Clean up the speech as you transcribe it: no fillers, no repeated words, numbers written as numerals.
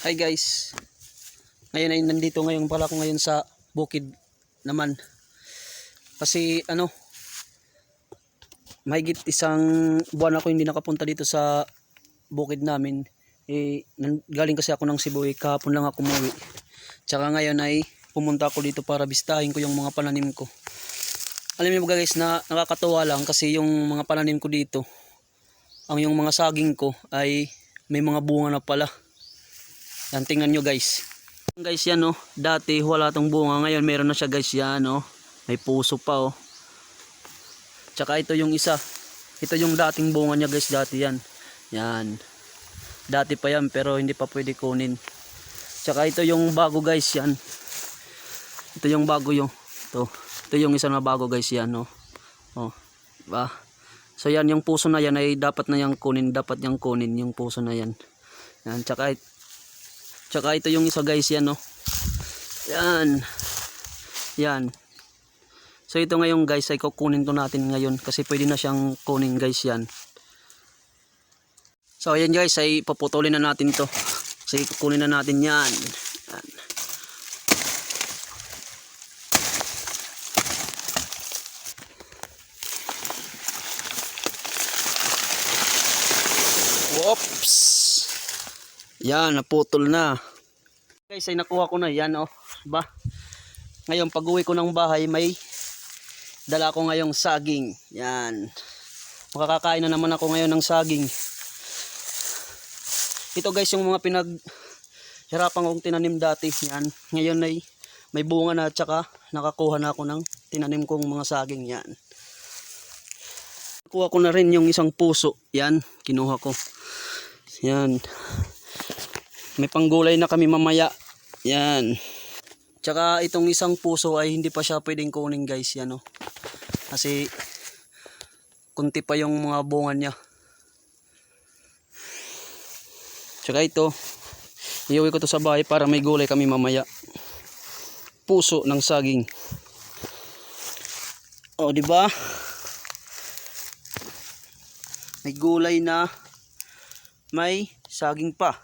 Hi guys, ngayon ay nandito ngayon pala ako ngayon sa bukid naman. Kasi mahigit isang buwan ako hindi nakapunta dito sa bukid namin. Galing kasi ako ng Cebu, kahapon lang ako umuwi. Tsaka ngayon ay pumunta ako dito para bistahin ko yung mga pananim ko. Alam niyo guys na nakakatuwa lang kasi yung mga pananim ko dito, yung mga saging ko ay may mga bunga na pala. Yan, tingnan nyo guys. Guys yan dati wala tong bunga, ngayon meron na siya guys yan may puso pa Tsaka ito yung isa. Ito yung dating bunga niya guys, dati yan. Yan. Dati pa yan pero hindi pa pwede kunin. Tsaka ito yung bago guys yan. Ito yung bago yung. Ito yung isa na bago guys yan diba? So yan yung puso na yan ay dapat na yang kunin, yung puso na yan. Yan, tsaka ito yung isa guys yan Yan. Yan. So ito ngayon guys ay kukunin to natin ngayon kasi pwede na siyang kunin guys yan. So ayan guys ay paputulin na natin to. Kasi kukunin na natin yan. Yan. Whoops. Yan, naputol na. Guys ay nakuha ko na yan ba? Ngayon pag uwi ko ng bahay may dala ko ngayong saging. Yan. Makakakain na naman ako ngayon ng saging. Ito guys yung mga pinaghirapan kong tinanim dati. Yan. Ngayon ay may bunga na, tsaka nakakuha na ako ng tinanim kong mga saging. Yan. Nakuha ko na rin yung isang puso. Yan. Kinuha ko. Yan. May panggulay na kami mamaya. Yan. Tsaka itong isang puso ay hindi pa siya pwedeng kunin guys. Yan Kasi kunti pa yung mga bunga niya. Tsaka ito, iuwi ko to sa bahay para may gulay kami mamaya. Puso ng saging. Di ba? May gulay na may saging pa.